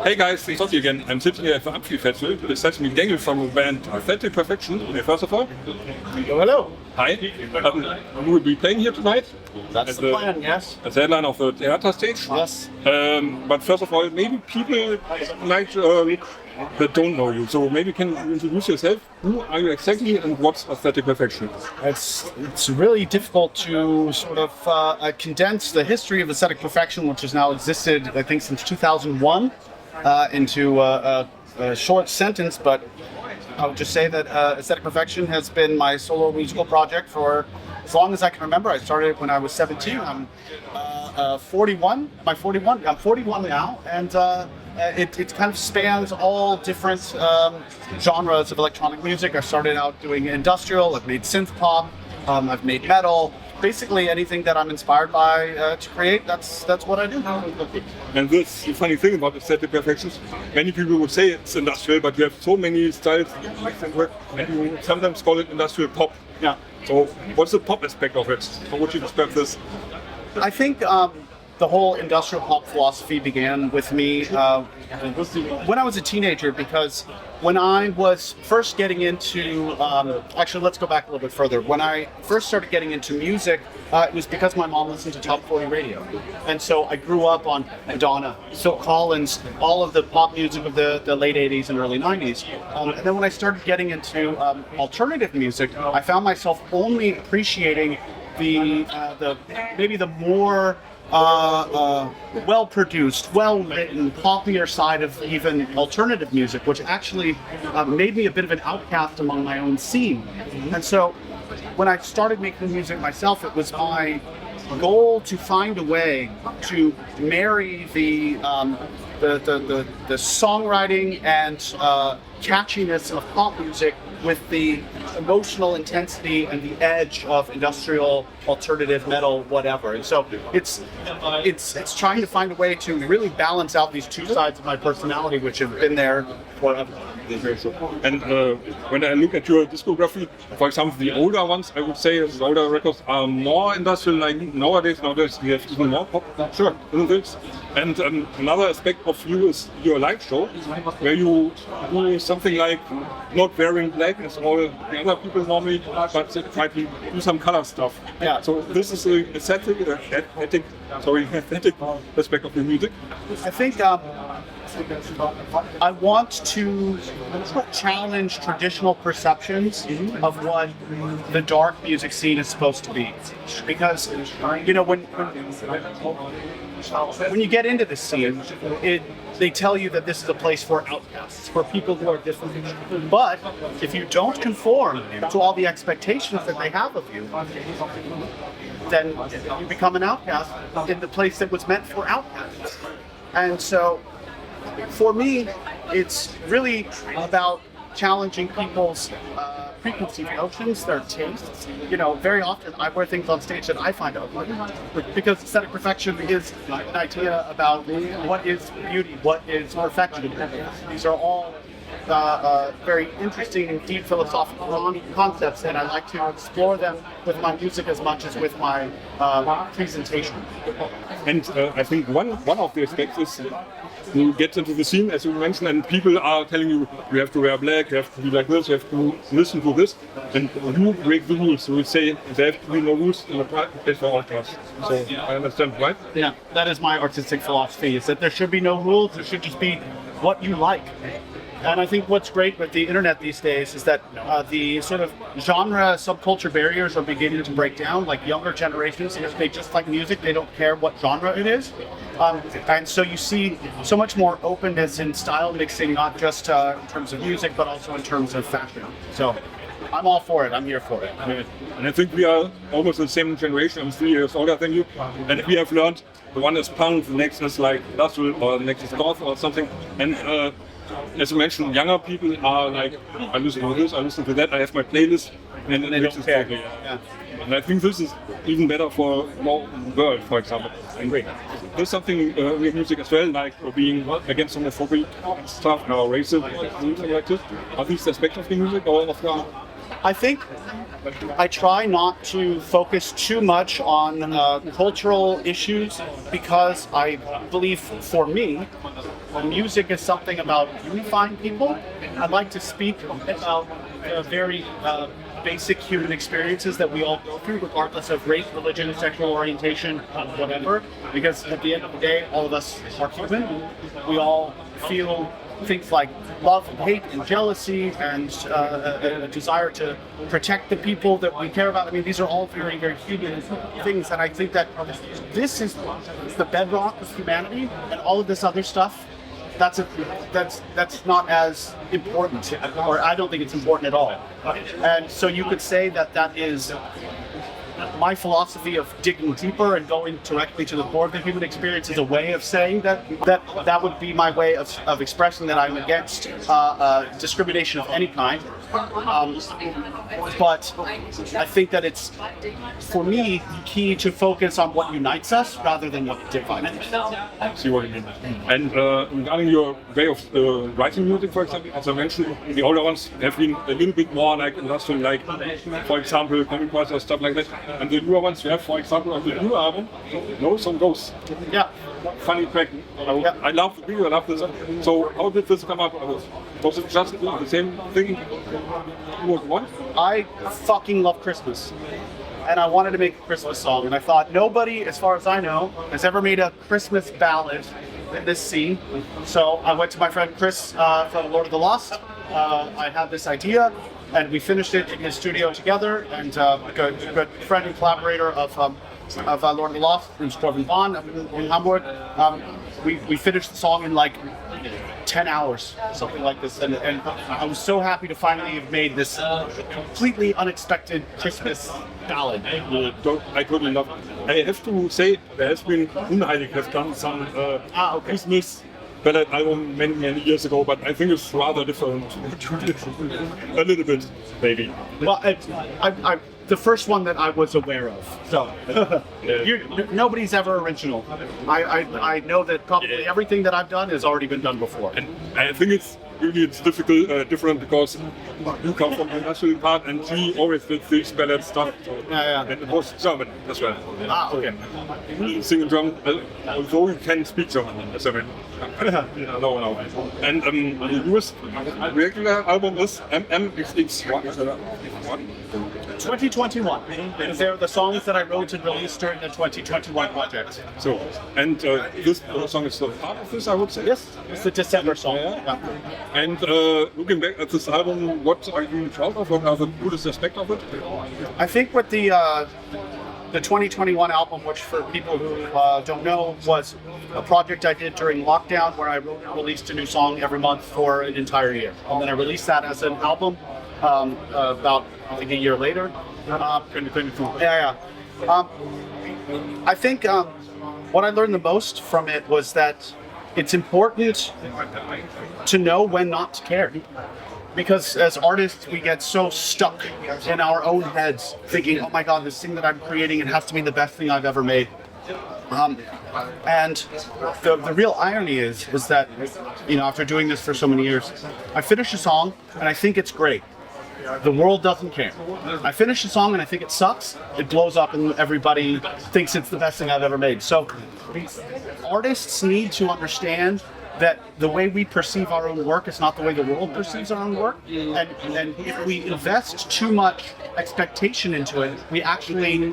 Hey guys, it's Otti again. I'm sitting here at the Amphi Festival. Besides me, Daniel from the band Authentic Perfection. First of all, hello. hi. We will be playing here tonight. That's the plan, yes. As headline of the theater stage. Yes. But first of all, maybe people might that don't know you. So maybe can you introduce yourself? Who are you exactly, and what's Authentic Perfection? It's really difficult to sort of condense the history of aesthetic perfection, which has now existed, I think, since 2001, into a short sentence. But I would just say that aesthetic perfection has been my solo musical project for as long as I can remember. I started when I was 17. I'm 41. I'm 41 now, and it kind of spans all different genres of electronic music. I started out doing industrial. I've made synth pop. I've made metal. Basically, anything that I'm inspired by to create, that's what I do. And this the funny thing about aesthetic perfections, many people would say it's industrial, but you have so many styles and you sometimes call it industrial pop. Yeah. So what's the pop aspect of it? How would you describe this? I think the whole industrial pop philosophy began with me when I was a teenager, because when I was first getting into, actually let's go back a little bit further. When I first started getting into music, it was because my mom listened to Top 40 radio. And so I grew up on Madonna, Phil Collins, all of the pop music of the late 80s and early 90s. And then when I started getting into alternative music, I found myself only appreciating maybe the more well-produced, well-written, poppier side of even alternative music, which actually made me a bit of an outcast among my own scene. And so when I started making music myself, it was my goal to find a way to marry the songwriting and catchiness of pop music with the emotional intensity and the edge of industrial, alternative, metal, whatever. And so it's trying to find a way to really balance out these two sides of my personality, which have been there forever. And when I look at your discography, for example, the older ones, I would say the older records are more industrial. Like nowadays we have even more pop. Sure, isn't it? And another aspect of you is your live show, where you do something like not wearing black as all the other people normally, but try to do some color stuff. Yeah. So this is the aesthetic aspect of your music. I think I want to challenge traditional perceptions of what the dark music scene is supposed to be, because you know when you get into this scene, they tell you that this is a place for outcasts, for people who are different. But if you don't conform to all the expectations that they have of you, then you become an outcast in the place that was meant for outcasts. And so for me, it's really about challenging people's preconceived notions, their tastes. You know, very often I wear things on stage that I find ugly, because aesthetic perfection is an idea about what is beauty, what is perfection. These are all very interesting and deep philosophical concepts, and I like to explore them with my music as much as with my presentation. And I think one of the aspects is you get into the scene, as you mentioned, and people are telling you you have to wear black, you have to be like this, you have to listen to this, and you break the rules. You would say there have to be no rules in the place for all class. So I understand, right? Yeah, that is my artistic philosophy, is that there should be no rules, there should just be what you like. And I think what's great with the internet these days is that the sort of genre subculture barriers are beginning to break down. Like younger generations, they just like music, they don't care what genre it is. And so you see so much more openness in style mixing, not just in terms of music, but also in terms of fashion. So I'm all for it, I'm here for it. And I think we are almost the same generation. I'm 3 years older than you, and we have learned the one is punk, the next is like industrial, or the next is goth or something. And as you mentioned, younger people are like, I listen to this, I listen to that, I have my playlist, and they don't care. Yeah. And I think this is even better for more world, for example. And there's something with music as well, like being against homophobia and stuff, or racism, something like this. Are these aspects of the music or of the I think I try not to focus too much on cultural issues because I believe, for me, music is something about unifying people. I'd like to speak about very basic human experiences that we all go through, regardless of race, religion, sexual orientation, whatever. Because at the end of the day, all of us are human. We all feel things like love and hate and jealousy and a desire to protect the people that we care about. I mean, these are all very, very human things, and I think that this is the bedrock of humanity, and all of this other stuff, that's not as important, or I don't think it's important at all. And so you could say that that is my philosophy of digging deeper and going directly to the core of the human experience is a way of saying that would be my way of expressing that I'm against discrimination of any kind. But I think that it's, for me, key to focus on what unites us rather than what divides us. I see what you mean. And regarding your way of writing music, for example, as I mentioned, the older ones have been a little bit more like industrial, like, for example, comic boys or stuff like that. And the newer ones you have, for example, on the new album, No Song Goes. Yeah. Funny track. I love the video, I love this. So how did this come up? Was it just the same thing you would want? I fucking love Christmas. And I wanted to make a Christmas song. And I thought nobody, as far as I know, has ever made a Christmas ballad in this scene. So I went to my friend Chris from Lord of the Lost. I had this idea, and we finished it in his studio together. And a good friend and collaborator of Lord of the Lost, Frontmann in Hamburg. We finished the song in like 10 hours, something like this, and I was so happy to finally have made this completely unexpected Christmas ballad. I totally love it. I have to say, there has been, Unheilig has done some Christmas ballad album many years ago, but I think it's rather different. A little bit, maybe. Well, I the first one that I was aware of. So nobody's ever original. I know that probably everything that I've done has already been done before. And I think it's difficult, different because you come from the national part and he always did this ballad stuff. So, Yeah. And it was German as well. Okay. He sing in German, although he can speak German as well. No. And the newest regular album is MMXX1. 2021. They're the songs that I wrote and released during the 2021 project. So, and this song is still part of this, I would say. Yes, it's the December song. Yeah. And looking back at this album, what are you proud of? What are the coolest aspects of it? I think with the 2021 album, which for people who don't know, was a project I did during lockdown where I wrote and released a new song every month for an entire year. And then I released that as an album about, I think, a year later. I think what I learned the most from it was that it's important to know when not to care. Because as artists, we get so stuck in our own heads thinking, oh my God, this thing that I'm creating, it has to be the best thing I've ever made. And the real irony is that, after doing this for so many years, I finish a song and I think it's great. The world doesn't care. I finish a song and I think it sucks. It blows up and everybody thinks it's the best thing I've ever made. So artists need to understand that the way we perceive our own work is not the way the world perceives our own work. And if we invest too much expectation into it, we actually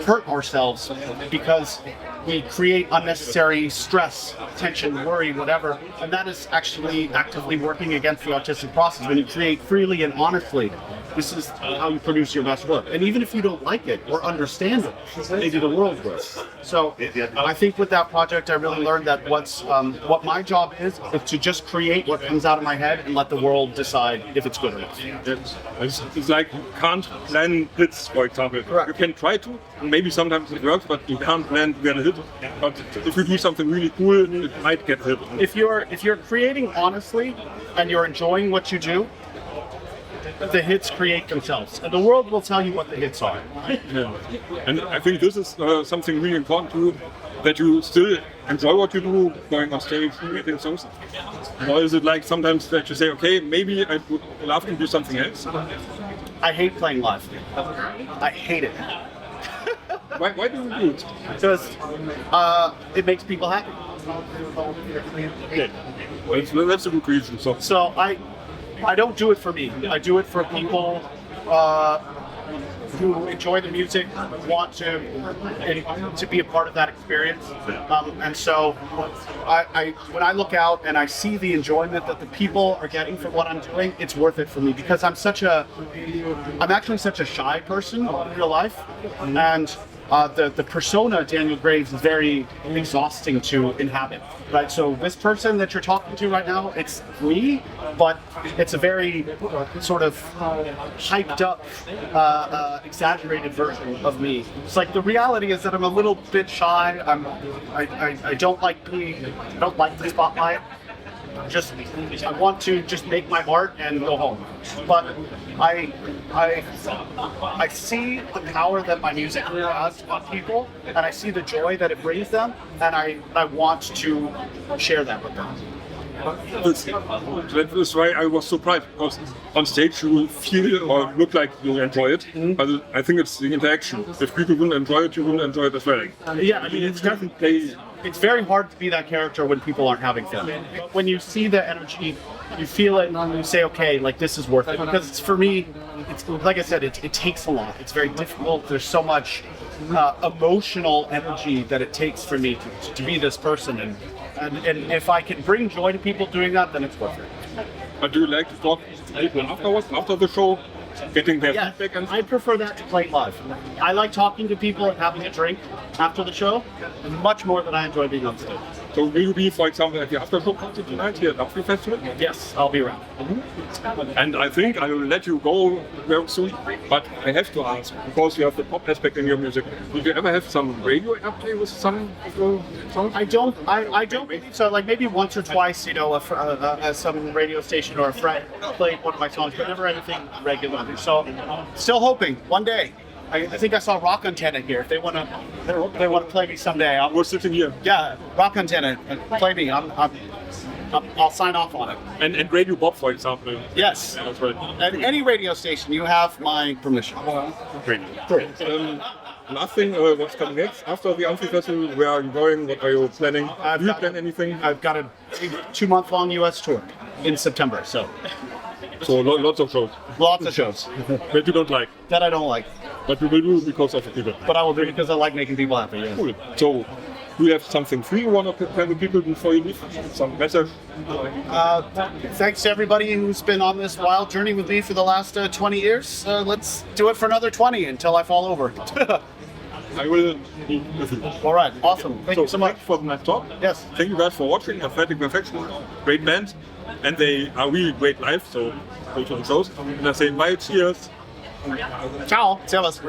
hurt ourselves because we create unnecessary stress, tension, worry, whatever, and that is actually actively working against the artistic process. When you create freely and honestly, this is how you produce your best work. And even if you don't like it or understand it, maybe the world will. So I think with that project, I really learned that what my job is to just create what comes out of my head and let the world decide if it's good or not. It's like you can't plan hits, for example. Correct. You can try to, maybe sometimes it works, but you can't plan to get a hit. But if you do something really cool, it might get hit. If you're creating honestly and you're enjoying what you do, the hits create themselves, and the world will tell you what the hits are. Yeah. And I think this is something really important to that you still enjoy what you do, going on stage, creating songs? Or is it like sometimes that you say, okay, maybe I would love to do something else? I hate playing live. I hate it. Why do you do it? Because it makes people happy. Okay. Well, that's a good reason. So I don't do it for me. I do it for people who enjoy the music, want to be a part of that experience. And so when I look out and I see the enjoyment that the people are getting from what I'm doing, it's worth it for me because I'm actually such a shy person in real life. And the persona Daniel Graves is very exhausting to inhabit, right? So this person that you're talking to right now, it's me, but it's a very sort of hyped up, exaggerated version of me. It's like the reality is that I'm a little bit shy. I don't like the spotlight. I want to just make my art and go home. But I see the power that my music has on people, and I see the joy that it brings them, and I want to share that with them. That is why I was surprised, because on stage you feel or look like you enjoy it, but I think it's the interaction. If people wouldn't enjoy it, you wouldn't enjoy it as well. Yeah, I mean, it's very hard to be that character when people aren't having fun. But when you see the energy, you feel it, and you say, okay, like this is worth it. Because it's, for me, it's like I said, it takes a lot. It's very difficult. There's so much emotional energy that it takes for me to be this person. And if I can bring joy to people doing that, then it's worth it. But do you like to talk to people afterwards, after the show, getting their feedback? And I prefer that to playing live. I like talking to people and having a drink after the show much more than I enjoy being on stage. So will you be, for example, at the after show concert tonight here at Amphi Festival? Yes, I'll be around. And I think I will let you go very soon, but I have to ask, because you have the pop aspect in your music, did you ever have some radio airplay with some of your songs? I don't believe so. Like maybe once or twice, you know, some radio station or a friend played one of my songs, but never anything regularly. So, still hoping one day. I think I saw Rock Antenna here. If they want to play me someday, We're sitting here. Yeah, Rock Antenna, play me. I'll sign off on it. And Radio Bob, for example. Yes. That's right. At any radio station, you have my permission. Great. Last thing, what's coming next after the Amphi Festival? Where are you going? What are you planning? Do you plan anything? I've got a 2-month-long U.S. tour in September, so lots of shows. lots of shows That you don't like, that I don't like, but you will do because of the people. but I will do it because I like making people happy. Yeah. Cool. So, do you have something free you want to tell the people before you leave? Some message? Thanks to everybody who's been on this wild journey with me for the last 20 years. Let's do it for another 20 until I fall over. I will be with you. All right, awesome. Thank you so much. Thanks for the nice talk. Yes. Thank you guys for watching. Athletic Perfection, great band, and they are really great live. So go to the shows. And I say bye, cheers. Ciao. Servus.